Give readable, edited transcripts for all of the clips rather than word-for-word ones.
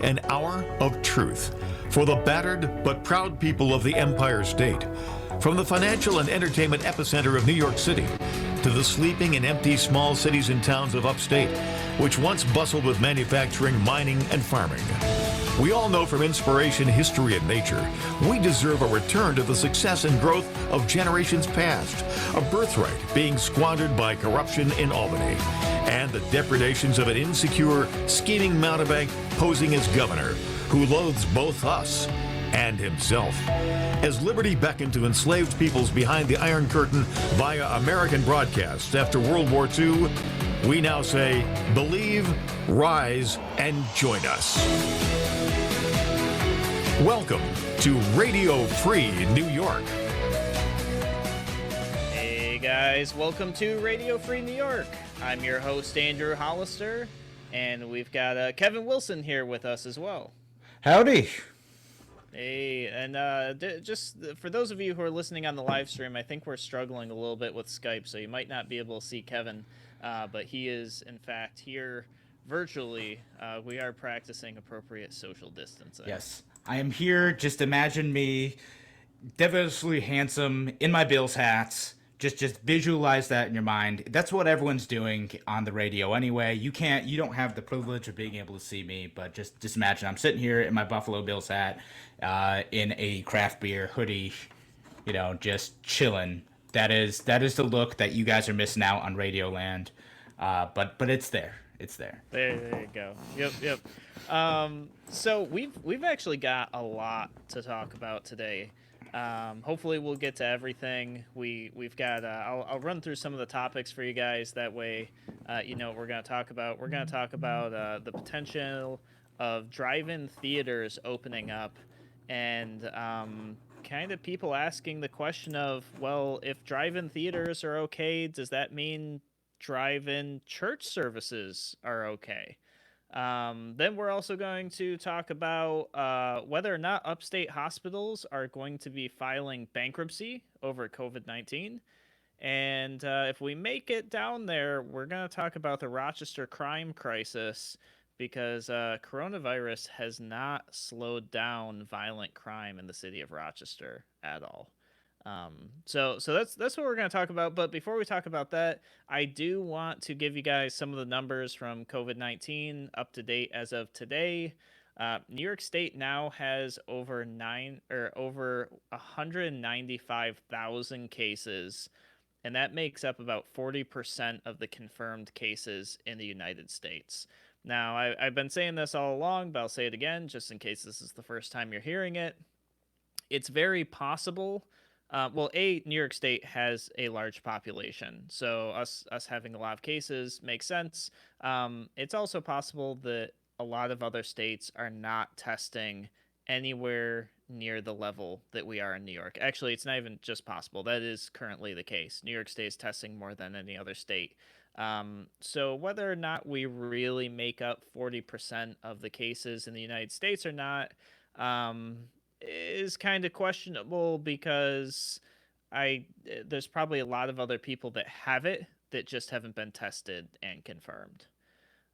an hour of truth for the battered but proud people of the Empire State. From the financial and entertainment epicenter of New York City to the sleeping and empty small cities and towns of upstate, which once bustled with manufacturing, mining, and farming. We all know from inspiration, history, and nature, we deserve a return to the success and growth of generations past, a birthright being squandered by corruption in Albany, and the depredations of an insecure, scheming mountebank posing as governor, who loathes both us and himself. As liberty beckoned to enslaved peoples behind the Iron Curtain via American broadcasts after World War II, we now say, believe, rise, and join us. Welcome to Radio Free New York. Hey guys, welcome to Radio Free New York. I'm your host, Andrew Hollister, and we've got Kevin Wilson here with us as well. Howdy. Hey, and just for those of you who are listening on the live stream, I think we're struggling a little bit with Skype, so you might not be able to see Kevin, but he is, in fact, here virtually. We are practicing appropriate social distancing. Yes, I am here. Just imagine me, devilishly handsome, in my Bills hats. Just visualize that in your mind. That's what everyone's doing on the radio anyway. You don't have the privilege of being able to see me, but just imagine I'm sitting here in my Buffalo Bills hat, in a craft beer hoodie, just chilling. That is the look that you guys are missing out on Radio Land. But it's there. It's there. There you go. Yep. So we've actually got a lot to talk about today. Hopefully we'll get to everything. We've got. I'll run through some of the topics for you guys. That way, you know what we're going to talk about. We're going to talk about the potential of drive-in theaters opening up, and kind of people asking the question of, well, if drive-in theaters are okay, does that mean drive-in church services are okay? Then we're also going to talk about whether or not Upstate Hospitals are going to be filing bankruptcy over COVID-19. And if we make it down there, we're going to talk about the Rochester crime crisis, because coronavirus has not slowed down violent crime in the city of Rochester at all. So that's what we're going to talk about. But before we talk about that, I do want to give you guys some of the numbers from COVID-19 up to date as of today. New York State now has over 195,000 cases, and that makes up about 40% of the confirmed cases in the United States. Now, I've been saying this all along, but I'll say it again, just in case this is the first time you're hearing it. It's very possible. New York State has a large population, so us having a lot of cases makes sense. It's also possible that a lot of other states are not testing anywhere near the level that we are in New York. Actually, it's not even just possible. That is currently the case. New York State is testing more than any other state. So whether or not we really make up 40% of the cases in the United States or not, is kind of questionable, because there's probably a lot of other people that have it that just haven't been tested and confirmed.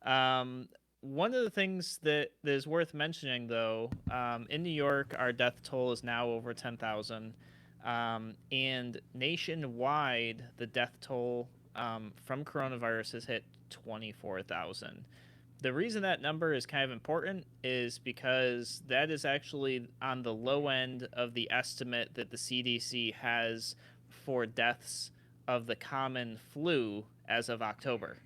One of the things that is worth mentioning, though, in New York, our death toll is now over 10,000, and nationwide, the death toll from coronavirus has hit 24,000. The reason that number is kind of important is because that is actually on the low end of the estimate that the CDC has for deaths of the common flu as of October.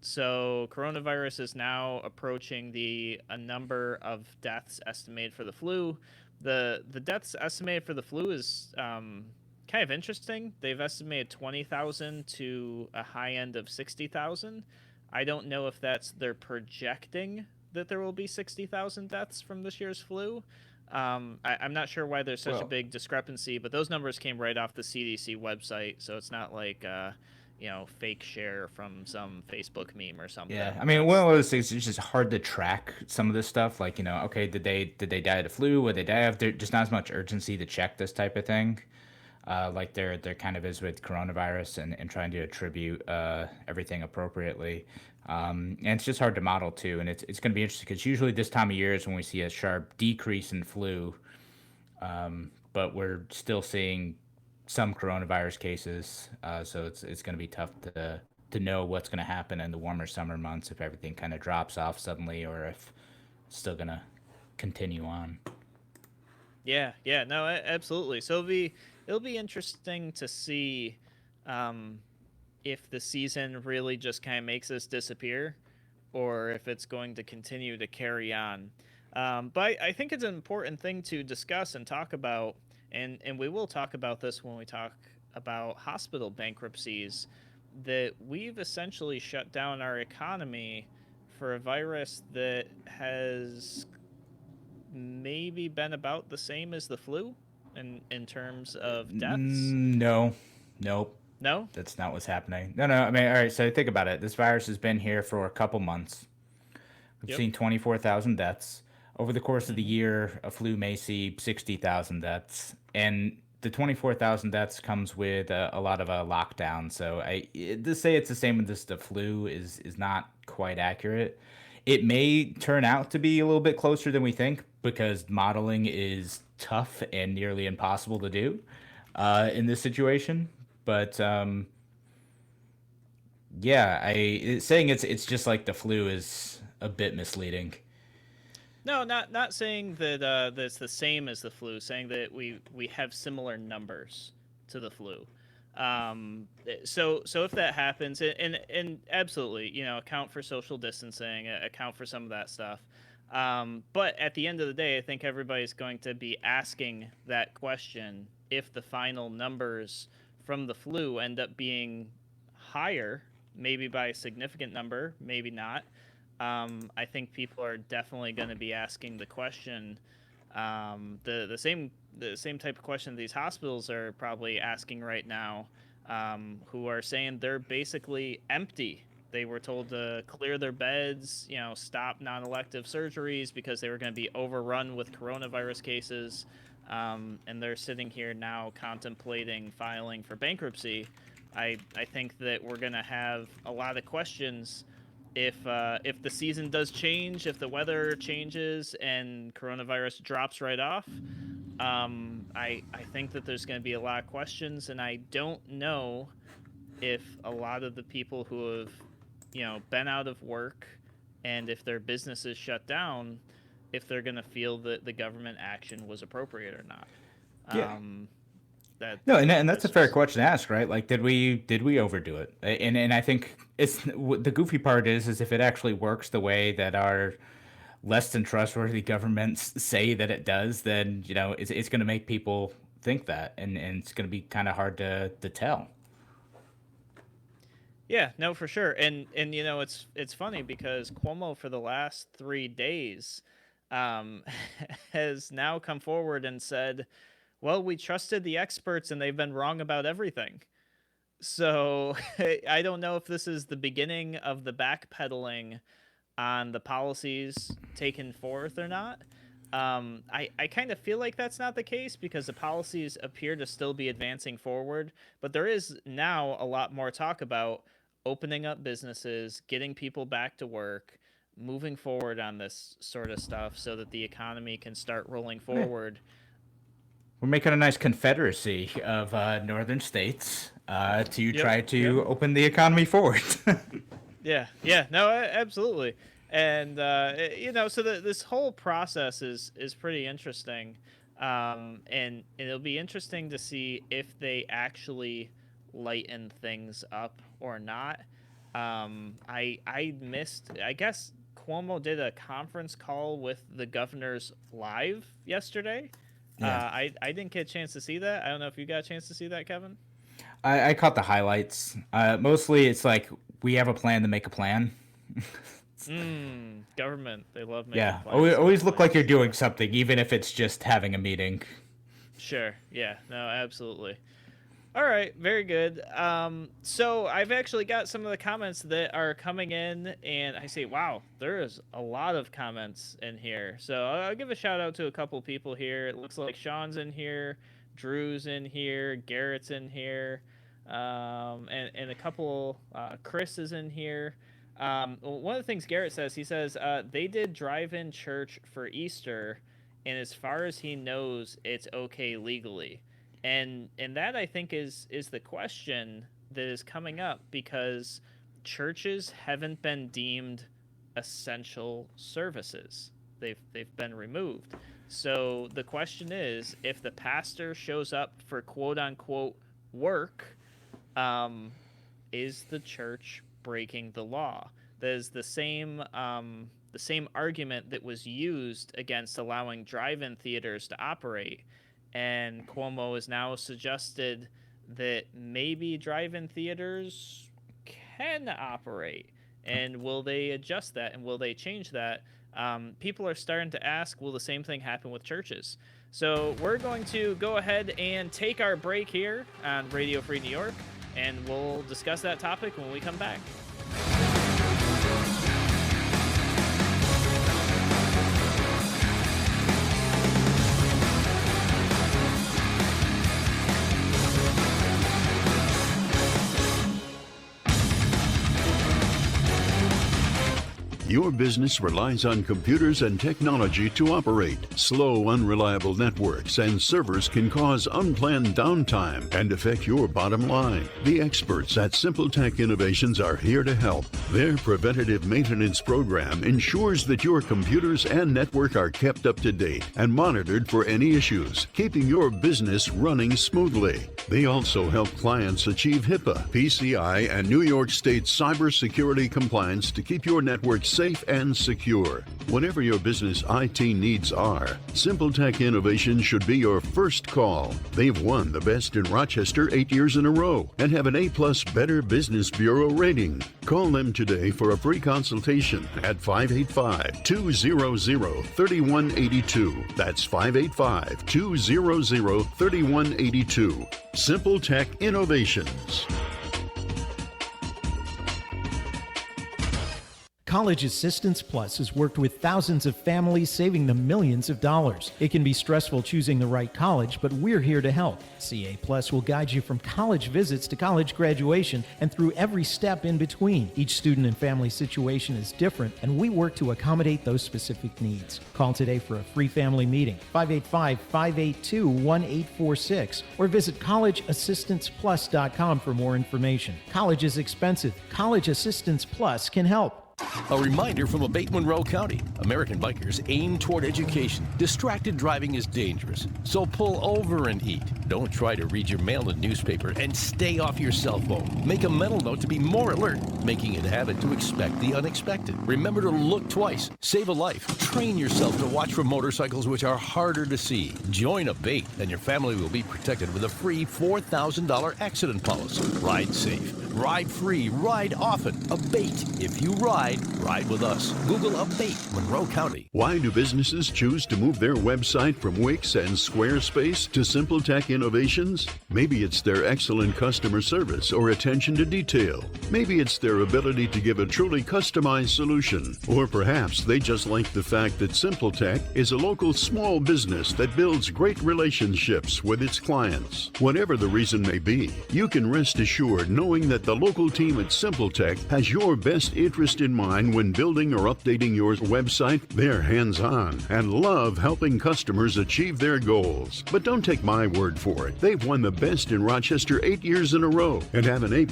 So coronavirus is now approaching a number of deaths estimated for the flu. The deaths estimated for the flu is kind of interesting. They've estimated 20,000 to a high end of 60,000. I don't know if they're projecting that there will be 60,000 deaths from this year's flu. I'm not sure why there's such a big discrepancy, but those numbers came right off the CDC website, so it's not like fake share from some Facebook meme or something. Yeah, I mean, one of those things, it's just hard to track some of this stuff. Like, okay, did they die of the flu? Would they die of? There's just not as much urgency to check this type of thing. like there kind of is with coronavirus, and trying to attribute everything appropriately. And it's just hard to model too, and it's going to be interesting because usually this time of year is when we see a sharp decrease in flu, but we're still seeing some coronavirus cases. So it's going to be tough to know what's going to happen in the warmer summer months if everything kind of drops off suddenly or if it's still going to continue on. Yeah, yeah, no, absolutely. So it'll be interesting to see um, if the season really just kind of makes us disappear, or if it's going to continue to carry on. But I think it's an important thing to discuss and talk about, and we will talk about this when we talk about hospital bankruptcies, that we've essentially shut down our economy for a virus that has maybe been about the same as the flu in terms of deaths. No, nope. No? That's not what's happening. No, no. I mean, all right. So think about it. This virus has been here for a couple months. We've Yep. seen 24,000 deaths. Over the course of the Mm-hmm. year, a flu may see 60,000 deaths. And the 24,000 deaths comes with a lot of a lockdown. So to say it's the same with this, the flu is not quite accurate. It may turn out to be a little bit closer than we think because modeling is tough and nearly impossible to do in this situation. But yeah, saying it's just like the flu is a bit misleading. No, not saying that that's the same as the flu. Saying that we have similar numbers to the flu. So if that happens, and absolutely, account for social distancing, account for some of that stuff. But at the end of the day, I think everybody's going to be asking that question if the final numbers from the flu end up being higher, maybe by a significant number, maybe not. I think people are definitely going to be asking the question, the same type of question these hospitals are probably asking right now, who are saying they're basically empty. They were told to clear their beds, stop non-elective surgeries because they were going to be overrun with coronavirus cases, and they're sitting here now contemplating filing for bankruptcy. I think that we're going to have a lot of questions if the season does change, if the weather changes and coronavirus drops right off. I think that there's going to be a lot of questions, and I don't know if a lot of the people who have been out of work and if their business is shut down, if they're going to feel that the government action was appropriate or not. Yeah. That No, and that's a fair just question to ask, right? Like, did we overdo it? And I think it's the goofy part is if it actually works the way that our less than trustworthy governments say that it does, then it's going to make people think that, and it's going to be kind of hard to tell. Yeah, no, for sure. And it's funny because Cuomo for the last 3 days um, has now come forward and said, "Well, we trusted the experts and they've been wrong about everything." So I don't know if this is the beginning of the backpedaling on the policies taken forth or not. I kind of feel like that's not the case because the policies appear to still be advancing forward, but there is now a lot more talk about opening up businesses, getting people back to work, moving forward on this sort of stuff so that the economy can start rolling Yeah. forward. We're making a nice confederacy of northern states to Yep, try yep. to open the economy forward. Yeah, yeah, no, absolutely. And so this whole process is pretty interesting, and it'll be interesting to see if they actually lighten things up or not. I missed. I guess Cuomo did a conference call with the governors live yesterday. Yeah. I didn't get a chance to see that. I don't know if you got a chance to see that, Kevin. I caught the highlights. Mostly, it's like we have a plan to make a plan. Government. They love making Yeah, plans to make always look like you're plans. doing something, even if it's just having a meeting. Sure. Yeah. No, absolutely. All right. Very good. So I've actually got some of the comments that are coming in, and I say, wow, there is a lot of comments in here. So I'll give a shout out to a couple people here. It looks like Sean's in here. Drew's in here, Garrett's in here, and a couple. Chris is in here. One of the things Garrett says, he says they did drive-in church for Easter, and as far as he knows, it's okay legally. And that, I think, is the question that is coming up, because churches haven't been deemed essential services. They've been removed. So the question is, if the pastor shows up for quote unquote work, is the church breaking the law? That is the same argument that was used against allowing drive-in theaters to operate. And Cuomo has now suggested that maybe drive-in theaters can operate. And will they adjust that, and will they change that? People are starting to ask, will the same thing happen with churches? So we're going to go ahead and take our break here on Radio Free New York, and we'll discuss that topic when we come back. Your business relies on computers and technology to operate. Slow, unreliable networks and servers can cause unplanned downtime and affect your bottom line. The experts at Simple Tech Innovations are here to help. Their preventative maintenance program ensures that your computers and network are kept up to date and monitored for any issues, keeping your business running smoothly. They also help clients achieve HIPAA, PCI, and New York State cybersecurity compliance to keep your network safe and secure. Whatever your business IT needs are, Simple Tech Innovations should be your first call. They've won the Best in Rochester 8 years in a row and have an A+ Better Business Bureau rating. Call them today for a free consultation at 585-200-3182. That's 585-200-3182. Simple Tech Innovations. College Assistance Plus has worked with thousands of families, saving them millions of dollars. It can be stressful choosing the right college, but we're here to help. CA Plus will guide you from college visits to college graduation and through every step in between. Each student and family situation is different, and we work to accommodate those specific needs. Call today for a free family meeting, 585-582-1846, or visit collegeassistanceplus.com for more information. College is expensive. College Assistance Plus can help. A reminder from Abate Monroe County. American bikers aim toward education. Distracted driving is dangerous, so pull over and eat. Don't try to read your mail and newspaper, and stay off your cell phone. Make a mental note to be more alert, making it a habit to expect the unexpected. Remember to look twice. Save a life. Train yourself to watch for motorcycles which are harder to see. Join Abate, and your family will be protected with a free $4,000 accident policy. Ride safe. Ride free. Ride often. Abate. If you ride with us. Google Upstate Monroe County. Why do businesses choose to move their website from Wix and Squarespace to Simple Tech Innovations? Maybe it's their excellent customer service or attention to detail. Maybe it's their ability to give a truly customized solution. Or perhaps they just like the fact that Simple Tech is a local small business that builds great relationships with its clients. Whatever the reason may be, you can rest assured knowing that the local team at Simple Tech has your best interest in mind when building or updating your website. They're hands-on and love helping customers achieve their goals. But don't take my word for it. They've won the Best in Rochester 8 years in a row and have an A+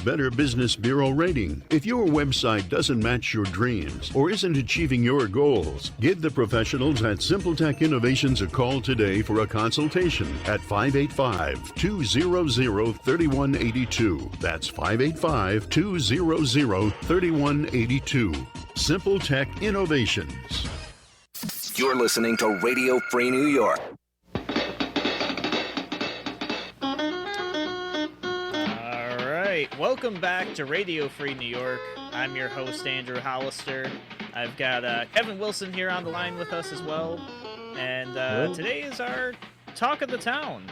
Better Business Bureau rating. If your website doesn't match your dreams or isn't achieving your goals, give the professionals at Simple Tech Innovations a call today for a consultation at 585-200-3182. That's 585-200-3182. Simple Tech Innovations. You're listening to Radio Free New York. All right, welcome back to Radio Free New York. I'm your host, Andrew Hollister. I've got Kevin Wilson here on the line with us as well. And today is our Talk of the Town.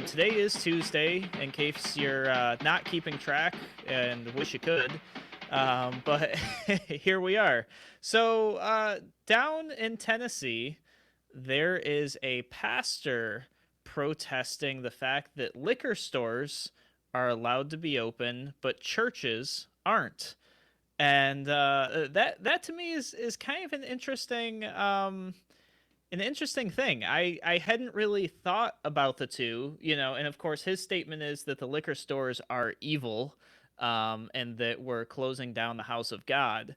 Today is Tuesday, in case you're not keeping track and wish you could. But here we are. So down in Tennessee, there is a pastor protesting the fact that liquor stores are allowed to be open, but churches aren't. And that to me is kind of an interesting thing. I hadn't really thought about the two, and of course his statement is that the liquor stores are evil, and that we're closing down the house of God.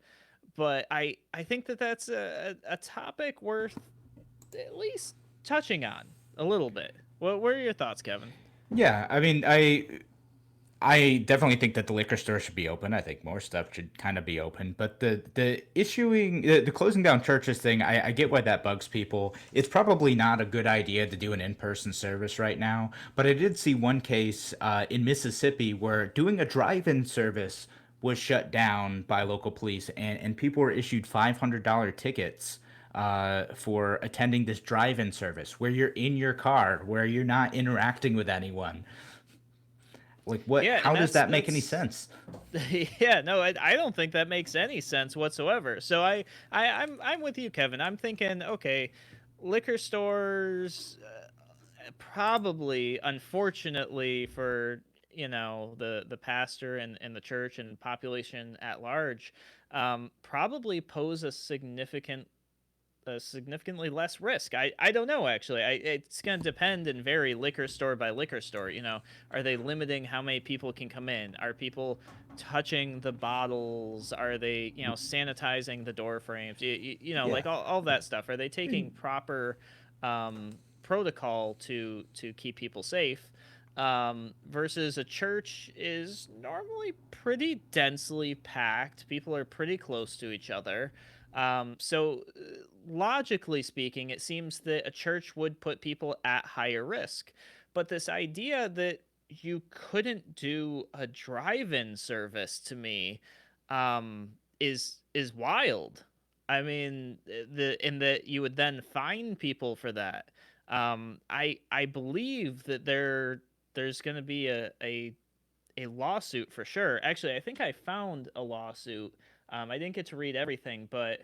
But I think that that's a topic worth at least touching on a little bit. What are your thoughts, Kevin? Yeah, I mean, I definitely think that the liquor store should be open. I think more stuff should kind of be open. But the closing down churches thing, I get why that bugs people. It's probably not a good idea to do an in-person service right now. But I did see one case in Mississippi where doing a drive-in service was shut down by local police, and people were issued $500 tickets for attending this drive-in service where you're in your car, where you're not interacting with anyone. Like what? Yeah, How and does that make any that's sense? yeah, no, I don't think that makes any sense whatsoever. So I'm with you, Kevin. I'm thinking, okay, liquor stores, probably, unfortunately for the pastor and the church and population at large, probably pose a significantly less risk. I don't know, actually. It's going to depend and vary liquor store by liquor store. Are they limiting how many people can come in? Are people touching the bottles? Are they, sanitizing the door frames? Yeah. Like all that stuff. Are they taking proper protocol to keep people safe? Versus a church is normally pretty densely packed. People are pretty close to each other. So logically speaking, it seems that a church would put people at higher risk. But this idea that you couldn't do a drive-in service, to me, is wild. I mean, in that you would then fine people for that. I believe that there's going to be a lawsuit for sure. Actually, I think I found a lawsuit. I didn't get to read everything, but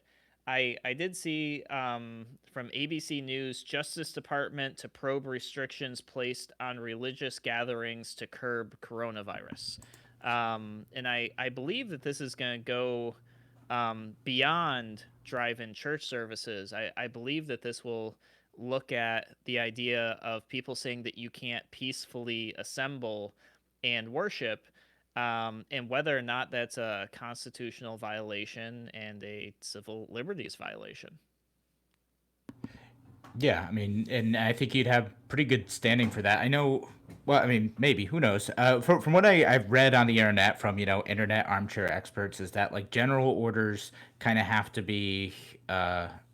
I did see, from ABC News, Justice Department to probe restrictions placed on religious gatherings to curb coronavirus. And I believe that this is going to go beyond drive-in church services. I believe that this will look at the idea of people saying that you can't peacefully assemble and worship, and whether or not that's a constitutional violation and a civil liberties violation. Yeah, I mean, and I think you'd have pretty good standing for that. I know. Well, I mean, maybe who knows? From what I've read on the internet from internet armchair experts is that like general orders kind of have to be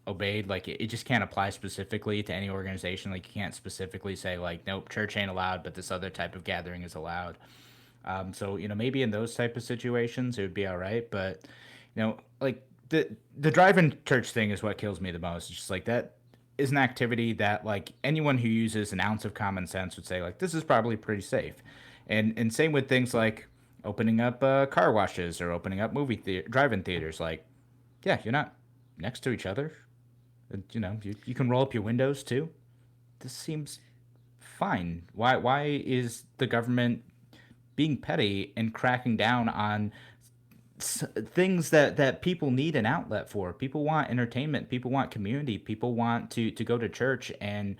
obeyed. Like it just can't apply specifically to any organization. Like you can't specifically say like nope, church ain't allowed, but this other type of gathering is allowed. So maybe in those type of situations it would be all right, but like the drive-in church thing is what kills me the most. It's just like that is an activity that like anyone who uses an ounce of common sense would say like this is probably pretty safe, and same with things like opening up car washes or opening up drive-in theaters. Like, yeah, you're not next to each other. And, you can roll up your windows too. This seems fine. Why is the government being petty and cracking down on things that people need an outlet for? People want entertainment. People want community. People want to go to church and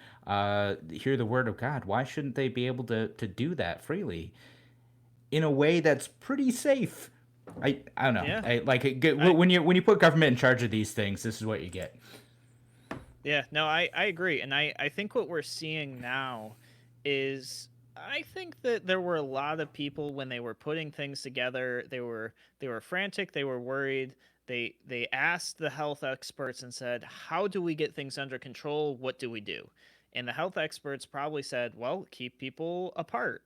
hear the word of God. Why shouldn't they be able to do that freely in a way that's pretty safe? I don't know. Yeah. When you put government in charge of these things, this is what you get. Yeah, no, I agree. And I think what we're seeing now is, I think that there were a lot of people when they were putting things together, they were frantic, they were worried. They asked the health experts and said, "How do we get things under control? What do we do?" And the health experts probably said, "Well, keep people apart,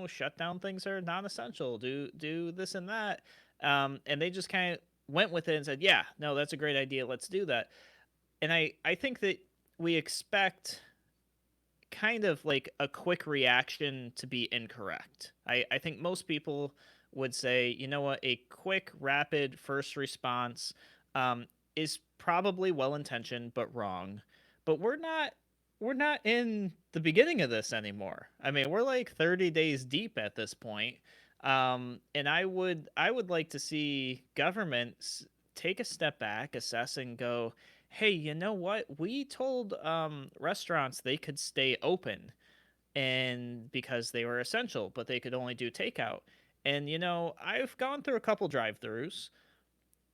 shut down things that are non-essential, do this and that." And they just kind of went with it and said, "Yeah, no, that's a great idea. Let's do that." And I think that we expect kind of like a quick reaction to be incorrect. I think most people would say, you know what, a quick, rapid first response is probably well intentioned but wrong. But we're not we're not in the beginning of this anymore. I mean, we're like 30 days deep at this point. And I would like to see governments take a step back, assess, and go, hey, you know what? We told restaurants they could stay open and because they were essential, but they could only do takeout. And I've gone through a couple drive-throughs,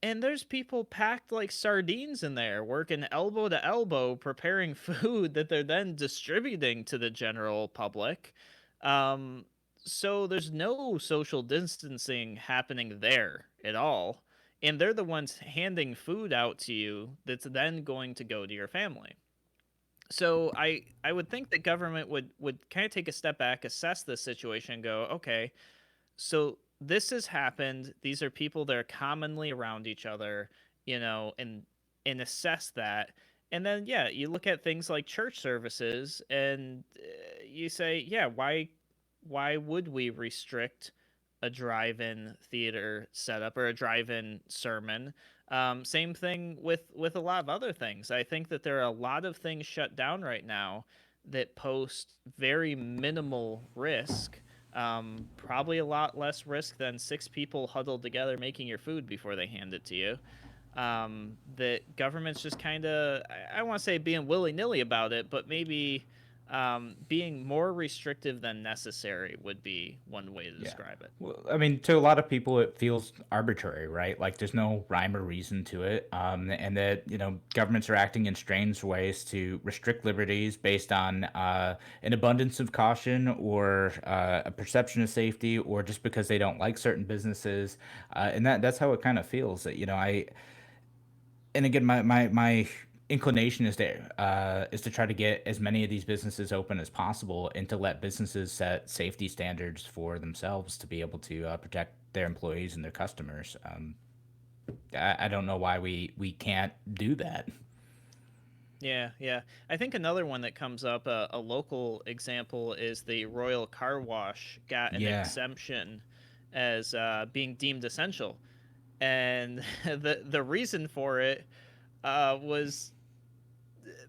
and there's people packed like sardines in there, working elbow to elbow, preparing food that they're then distributing to the general public. So there's no social distancing happening there at all. And they're the ones handing food out to you that's then going to go to your family. So I would think that government would kind of take a step back, assess this situation, and go, okay, so this has happened. These are people that are commonly around each other, and assess that. And then, yeah, you look at things like church services, and you say, yeah, why would we restrict a drive-in theater setup or a drive-in sermon? Same thing with a lot of other things. I think that there are a lot of things shut down right now that pose very minimal risk. Probably a lot less risk than 6 people huddled together making your food before they hand it to you. That government's just kind of, I want to say being willy-nilly about it, but maybe being more restrictive than necessary would be one way to describe it. Well, I mean, to a lot of people, it feels arbitrary, right? Like there's no rhyme or reason to it. And that, governments are acting in strange ways to restrict liberties based on an abundance of caution or a perception of safety, or just because they don't like certain businesses. And that's how it kind of feels. That, and again, my inclination is to try to get as many of these businesses open as possible, and to let businesses set safety standards for themselves to be able to protect their employees and their customers. I don't know why we can't do that. Yeah. I think another one that comes up, a local example, is the Royal Car Wash got an exemption as being deemed essential. And the reason for it was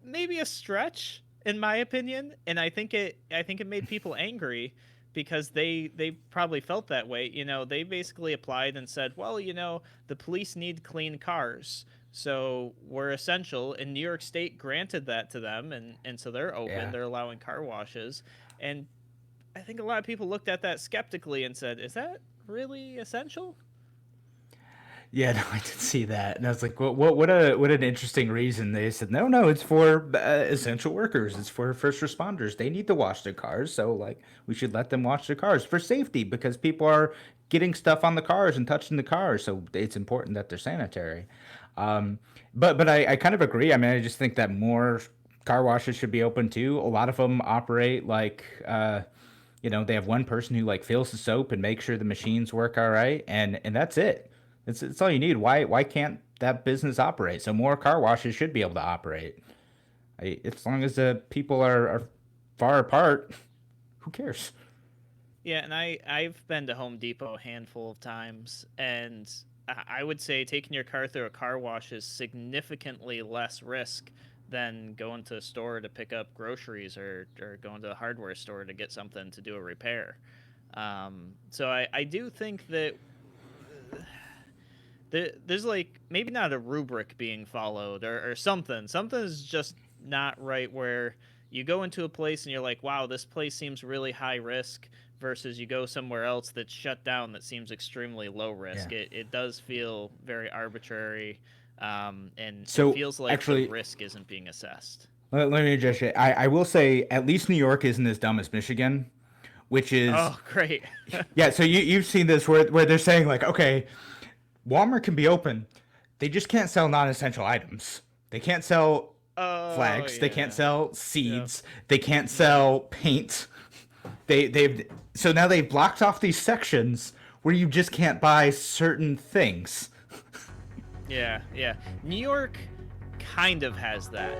maybe a stretch, in my opinion, and I think it made people angry because they probably felt that way. They basically applied and said, well, the police need clean cars, so we're essential, and New York State granted that to them, and so they're open. Yeah. They're allowing car washes, and I think a lot of people looked at that skeptically and said, is that really essential? Yeah, no, I did see that, and I was like, what an interesting reason. They said, no, it's for essential workers. It's for first responders. They need to wash their cars, so like we should let them wash their cars for safety, because people are getting stuff on the cars and touching the cars, so it's important that they're sanitary. But I kind of agree. I mean, I just think that more car washes should be open too. A lot of them operate like, they have one person who like fills the soap and makes sure the machines work all right, and that's it. It's all you need. Why can't that business operate? So more car washes should be able to operate. As long as the people are far apart, who cares? Yeah, and I've been to Home Depot a handful of times, and I would say taking your car through a car wash is significantly less risk than going to a store to pick up groceries or going to the hardware store to get something to do a repair. So I do think that there's like maybe not a rubric being followed or something. Something is just not right, where you go into a place and you're like, wow, this place seems really high risk, versus you go somewhere else that's shut down that seems extremely low risk. Yeah. It does feel very arbitrary, and so it feels like the risk isn't being assessed. Let me address it. I will say at least New York isn't as dumb as Michigan, which is... Oh, great. Yeah, so you've seen this where they're saying like, okay, Walmart can be open. They just can't sell non-essential items. They can't sell flags. Yeah. They can't sell seeds. Yeah. They can't sell paint. So now they've blocked off these sections where you just can't buy certain things. Yeah. New York kind of has that.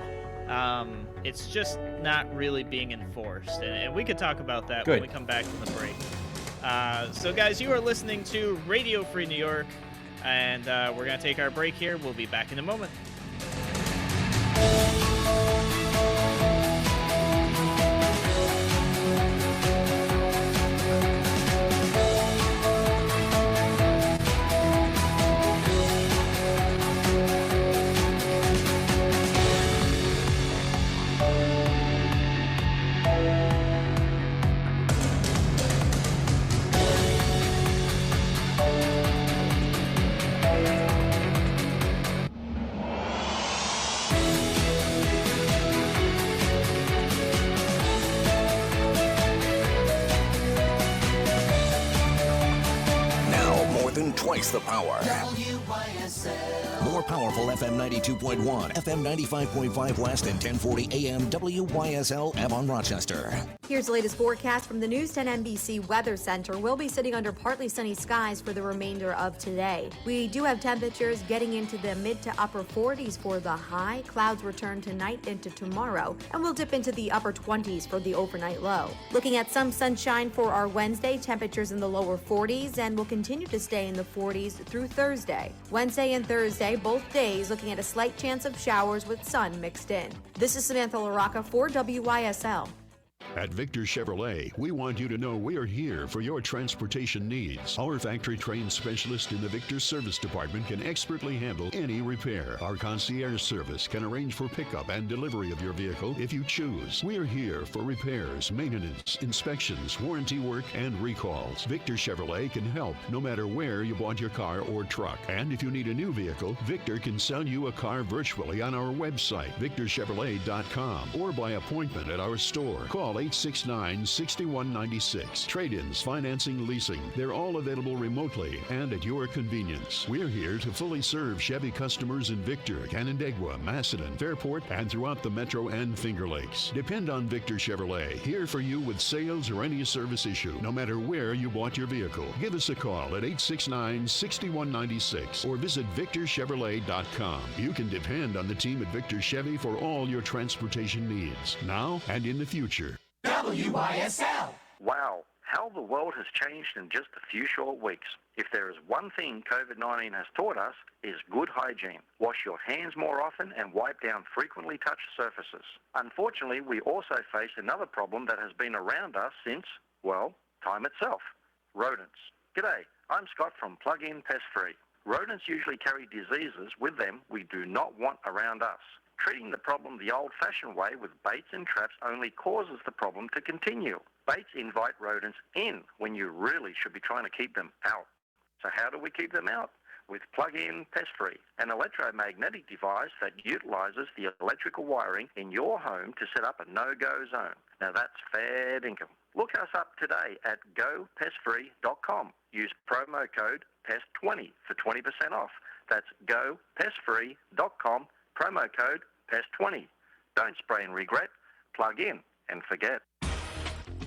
It's just not really being enforced. And we could talk about that when we come back from the break. So guys, you are listening to Radio Free New York. And we're going to take our break here. We'll be back in a moment. twice the power. More powerful FM 92.1, FM 95.5 West, and 1040 AM WYSL Avon Rochester. Here's the latest forecast from the News 10 NBC Weather Center. We'll be sitting under partly sunny skies for the remainder of today. We do have temperatures getting into the mid to upper 40s for the high. Clouds return tonight into tomorrow, and we'll dip into the upper 20s for the overnight low. Looking at some sunshine for our Wednesday, temperatures in the lower 40s, and will continue to stay in the 40s through Thursday. Wednesday and Thursday, both days, looking at a slight chance of showers with sun mixed in. This is Samantha LaRocca for WYSL. At Victor Chevrolet, we want you to know we are here for your transportation needs. Our factory-trained specialist in the Victor Service Department can expertly handle any repair. Our concierge service can arrange for pickup and delivery of your vehicle if you choose. We are here for repairs, maintenance, inspections, warranty work, and recalls. Victor Chevrolet can help no matter where you bought your car or truck. And if you need a new vehicle, Victor can sell you a car virtually on our website, victorchevrolet.com, or by appointment at our store. Call 869-6196. Trade-ins, financing, leasing. They're all available remotely and at your convenience. We're here to fully serve Chevy customers in Victor, Canandaigua, Macedon, Fairport, and throughout the Metro and Finger Lakes. Depend on Victor Chevrolet, here for you with sales or any service issue, no matter where you bought your vehicle. Give us a call at 869-6196 or visit victorchevrolet.com. You can depend on the team at Victor Chevy for all your transportation needs, now and in the future. WYSL. Wow, how the world has changed in just a few short weeks. If there is one thing COVID-19 has taught us, is good hygiene. Wash your hands more often and wipe down frequently touched surfaces. Unfortunately, we also face another problem that has been around us since, well, time itself. Rodents. G'day, I'm Scott from Plug-in Pest Free. Rodents usually carry diseases with them we do not want around us. Treating the problem the old-fashioned way with baits and traps only causes the problem to continue. Baits invite rodents in when you really should be trying to keep them out. So how do we keep them out? With Plug-in Pest Free, an electromagnetic device that utilizes the electrical wiring in your home to set up a no-go zone. Now that's fair dinkum. Look us up today at gopestfree.com. Use promo code PEST20 for 20% off. That's gopestfree.com. Promo code PEST20. Don't spray and regret. Plug in and forget.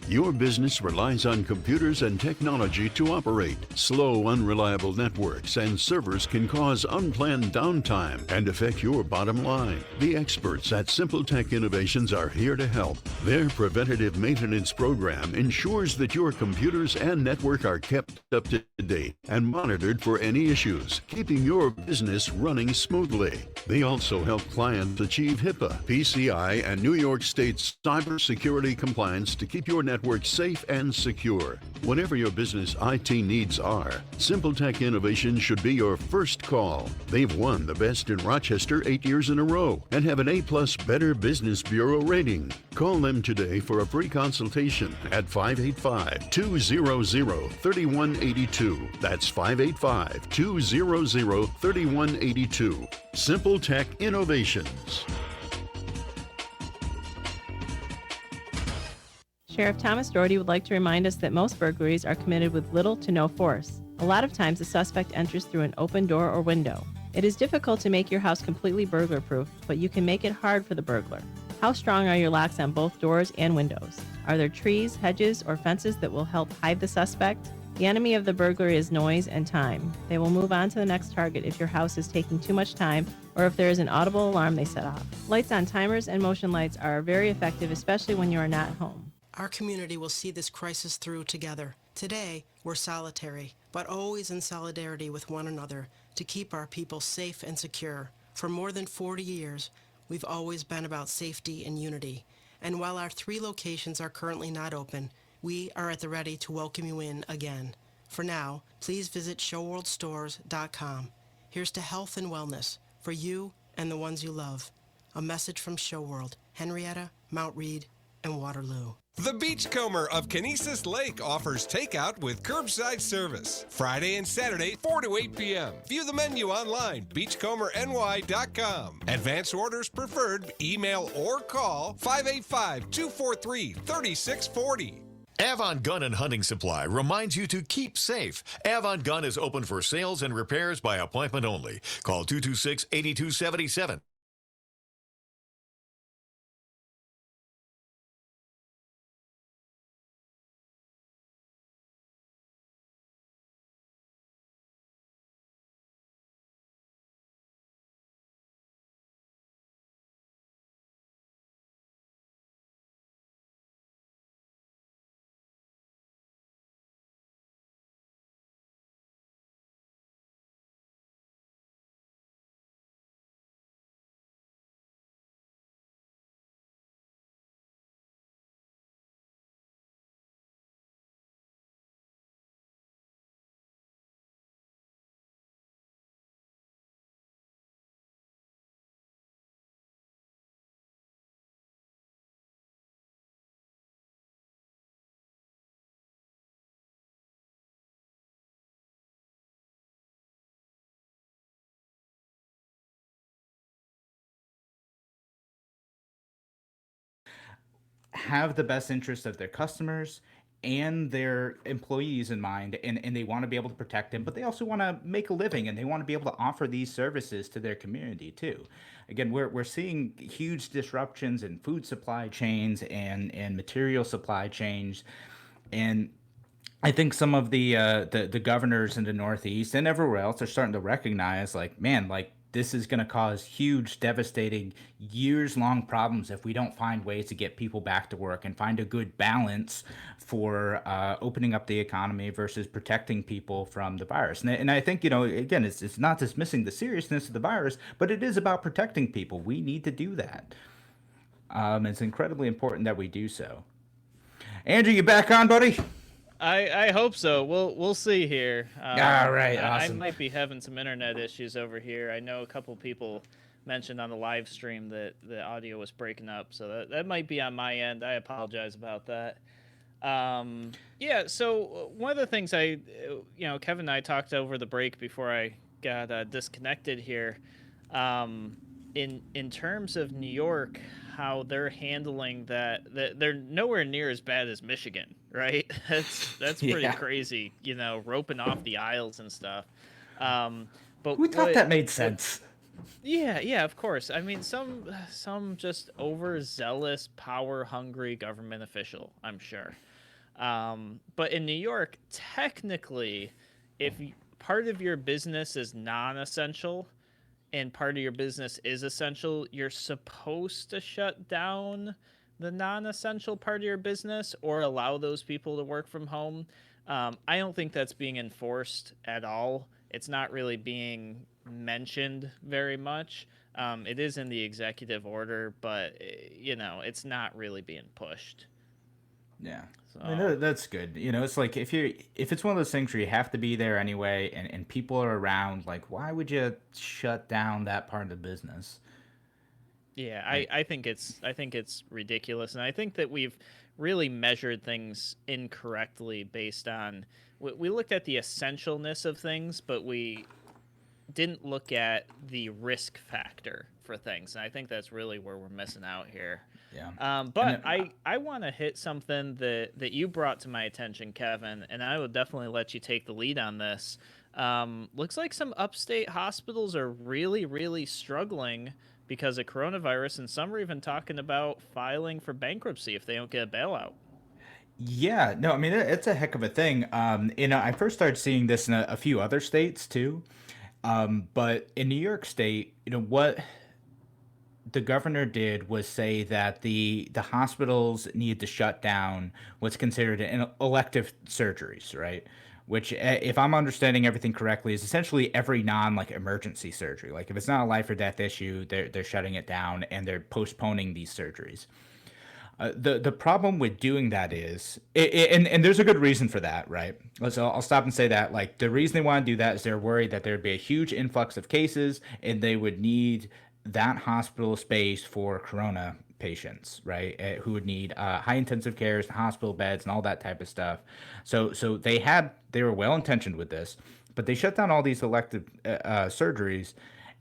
Your business relies on computers and technology to operate. Slow, unreliable networks and servers can cause unplanned downtime and affect your bottom line. The experts at Simple Tech Innovations are here to help. Their preventative maintenance program ensures that your computers and network are kept up to date and monitored for any issues, keeping your business running smoothly. They also help clients achieve HIPAA, PCI, and New York State's cybersecurity compliance to keep your network safe and secure. Whatever your business IT needs are, Simple Tech Innovations should be your first call. They've won the best in Rochester 8 years in a row and have an A+ Better Business Bureau rating. Call them today for a free consultation at 585-200-3182. That's 585-200-3182. Simple Tech Innovations. Sheriff Thomas Doherty would like to remind us that most burglaries are committed with little to no force. A lot of times the suspect enters through an open door or window. It is difficult to make your house completely burglar-proof, but you can make it hard for the burglar. How strong are your locks on both doors and windows? Are there trees, hedges, or fences that will help hide the suspect? The enemy of the burglar is noise and time. They will move on to the next target if your house is taking too much time or if there is an audible alarm they set off. Lights on timers and motion lights are very effective, especially when you are not home. Our community will see this crisis through together. Today, we're solitary, but always in solidarity with one another to keep our people safe and secure. For more than 40 years, we've always been about safety and unity. And while our 3 locations are currently not open, we are at the ready to welcome you in again. For now, please visit showworldstores.com. Here's to health and wellness for you and the ones you love. A message from Showworld, Henrietta, Mount Read, and Waterloo. The Beachcomber of Canisius Lake offers takeout with curbside service. Friday and Saturday, 4 to 8 p.m. View the menu online, beachcomberny.com. Advance orders preferred, email or call 585-243-3640. Avon Gun and Hunting Supply reminds you to keep safe. Avon Gun is open for sales and repairs by appointment only. Call 226-8277. Have the best interest of their customers and their employees in mind, and they want to be able to protect them, but they also want to make a living, and they want to be able to offer these services to their community too. Again, we're seeing huge disruptions in food supply chains and material supply chains, and I think some of the governors in the Northeast and everywhere else are starting to recognize, like, man, like this is going to cause huge, devastating, years-long problems if we don't find ways to get people back to work and find a good balance for opening up the economy versus protecting people from the virus. And I think, again, it's not dismissing the seriousness of the virus, but it is about protecting people. We need to do that. It's incredibly important that we do so. Andrew, you back on, buddy? I hope so. We'll see here. All right, awesome. I might be having some internet issues over here. I know a couple people mentioned on the live stream that the audio was breaking up, so that might be on my end. I apologize about that. Yeah. So one of the things Kevin and I talked over the break before I got disconnected here. In terms of New York, how they're handling that they're nowhere near as bad as Michigan, right? That's pretty crazy, roping off the aisles and stuff. But who thought that made sense? Yeah, of course. I mean, some just overzealous, power-hungry government official, I'm sure. But in New York, technically, if part of your business is non-essential and part of your business is essential, you're supposed to shut down the non-essential part of your business or allow those people to work from home. I don't think that's being enforced at all. It's not really being mentioned very much. It is in the executive order, but it's not really being pushed. Yeah. So. I mean, that's good. It's like if it's one of those things where you have to be there anyway, and people are around, like, why would you shut down that part of the business? Yeah, I think it's ridiculous, and I think that we've really measured things incorrectly based on we looked at the essentialness of things, but we didn't look at the risk factor for things, and I think that's really where we're missing out here. Yeah. But I want to hit something that you brought to my attention, Kevin, and I would definitely let you take the lead on this. Looks like some upstate hospitals are really, really struggling because of coronavirus, and some are even talking about filing for bankruptcy if they don't get a bailout. Yeah, no, I mean, it's a heck of a thing. I first started seeing this in a few other states too. But in New York State, what the governor did was say that the hospitals need to shut down what's considered an elective surgeries, right? Which, if I'm understanding everything correctly, is essentially every emergency surgery. Like if it's not a life or death issue, they're shutting it down and they're postponing these surgeries. The problem with doing that is, and there's a good reason for that, right? So I'll stop and say that, like, the reason they want to do that is they're worried that there'd be a huge influx of cases and they would need that hospital space for corona patients, right? Who would need high intensive cares, hospital beds, and all that type of stuff. So they were well intentioned with this, but they shut down all these elective surgeries,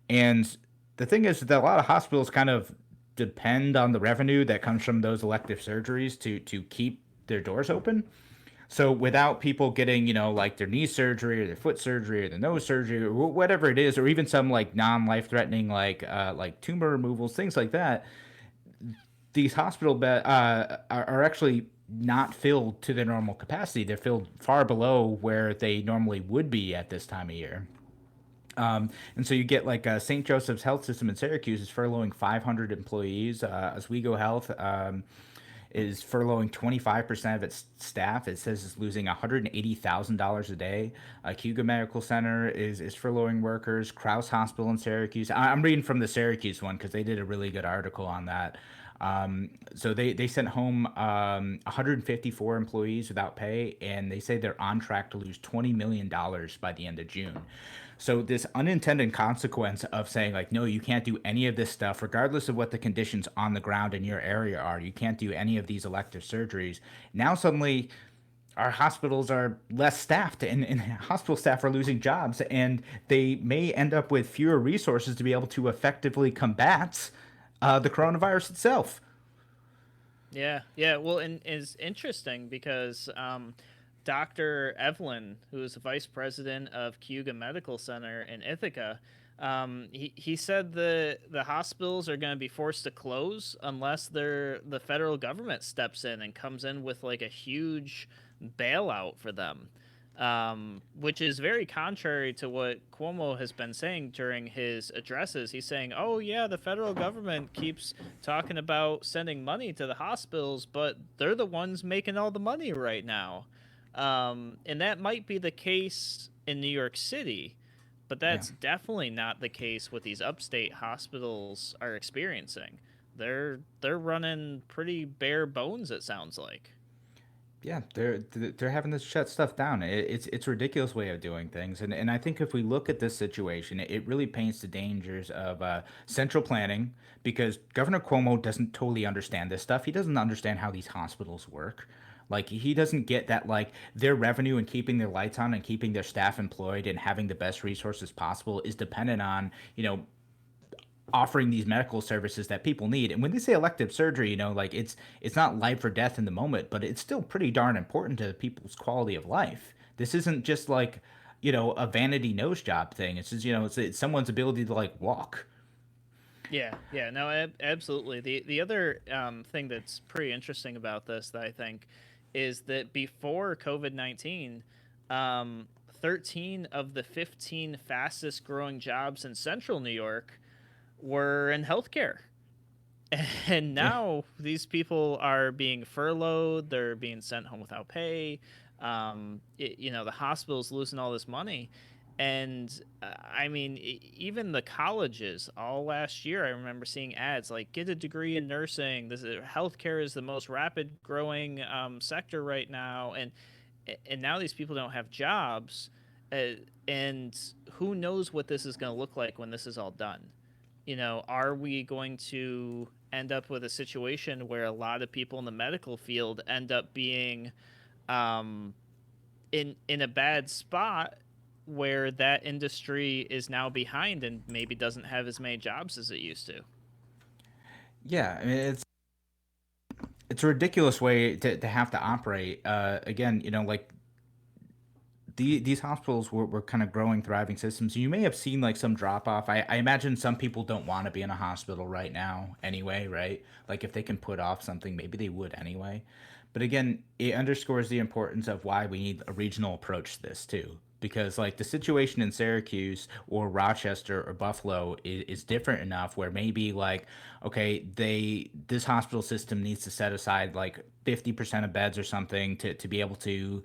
and the thing is that a lot of hospitals kind of depend on the revenue that comes from those elective surgeries to keep their doors open. So without people getting, like their knee surgery or their foot surgery or the nose surgery or whatever it is, or even some like non-life threatening like tumor removals, things like that, these hospital beds are actually not filled to their normal capacity. They're filled far below where they normally would be at this time of year. And so you get like St. Joseph's Health System in Syracuse is furloughing 500 employees. Oswego Health is furloughing 25% of its staff. It says it's losing $180,000 a day. Cuga Medical Center is furloughing workers. Krause Hospital in Syracuse. I'm reading from the Syracuse one because they did a really good article on that. So they sent home 154 employees without pay, and they say they're on track to lose $20 million by the end of June. So this unintended consequence of saying like, no, you can't do any of this stuff, regardless of what the conditions on the ground in your area are. You can't do any of these elective surgeries. Now suddenly our hospitals are less staffed and hospital staff are losing jobs, and they may end up with fewer resources to be able to effectively combat the coronavirus itself. Yeah. Well, and it's interesting because Dr. Evelyn, who is the vice president of Cuga Medical Center in Ithaca, he said the hospitals are going to be forced to close unless the federal government steps in and comes in with like a huge bailout for them, which is very contrary to what Cuomo has been saying during his addresses. He's saying, oh yeah, the federal government keeps talking about sending money to the hospitals, but they're the ones making all the money right now. And that might be the case in New York City, but that's definitely not the case what these upstate hospitals are experiencing. They're running pretty bare bones, it sounds like. Yeah, they're having to shut stuff down. It's a ridiculous way of doing things, and I think if we look at this situation, it really paints the dangers of central planning, because Governor Cuomo doesn't totally understand this stuff. He doesn't understand how these hospitals work. Like, he doesn't get that, like, their revenue and keeping their lights on and keeping their staff employed and having the best resources possible is dependent on, offering these medical services that people need. And when they say elective surgery, like, it's not life or death in the moment, but it's still pretty darn important to people's quality of life. This isn't just like, a vanity nose job thing. It's just, it's someone's ability to, like, walk. Yeah, no, absolutely. The other thing that's pretty interesting about this that I think is that before COVID-19, 13 of the 15 fastest growing jobs in central New York were in healthcare. And now these people are being furloughed, they're being sent home without pay. The hospital's losing all this money. And I mean, even the colleges, all last year, I remember seeing ads like, get a degree in nursing. Healthcare is the most rapid growing sector right now. And now these people don't have jobs. And who knows what this is going to look like when this is all done? Are we going to end up with a situation where a lot of people in the medical field end up being in a bad spot, where that industry is now behind and maybe doesn't have as many jobs as it used to? Yeah, I mean, it's a ridiculous way to have to operate. Again, like, these hospitals were kind of growing, thriving systems. You may have seen like some drop off. I imagine some people don't want to be in a hospital right now anyway, right? Like, if they can put off something, maybe they would anyway. But again, it underscores the importance of why we need a regional approach to this too. Because like the situation in Syracuse or Rochester or Buffalo is different enough where maybe like, okay, this hospital system needs to set aside like 50% of beds or something to be able to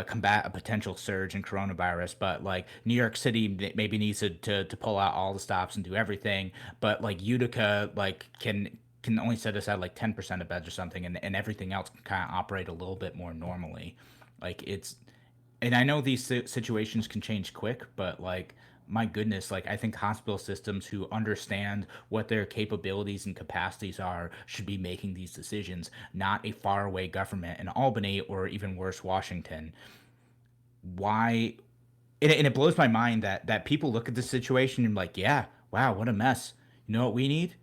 combat a potential surge in coronavirus. But like New York City maybe needs to pull out all the stops and do everything. But like Utica like can only set aside like 10% of beds or something, and everything else can kind of operate a little bit more normally. Like, and I know these situations can change quick, but like, my goodness, like, I think hospital systems who understand what their capabilities and capacities are should be making these decisions, not a faraway government in Albany or even worse, Washington. Why? And it blows my mind that people look at the situation and like, yeah, wow, what a mess. You know what we need?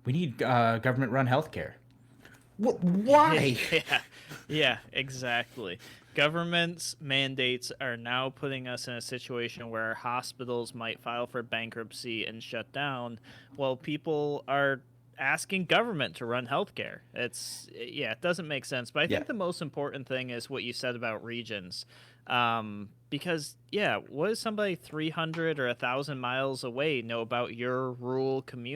We need government-run healthcare. Why? Yeah, exactly. Government's mandates are now putting us in a situation where hospitals might file for bankruptcy and shut down while people are asking government to run healthcare. It doesn't make sense. But I think the most important thing is what you said about regions. Because, what does somebody 300 or 1,000 miles away know about your rural community?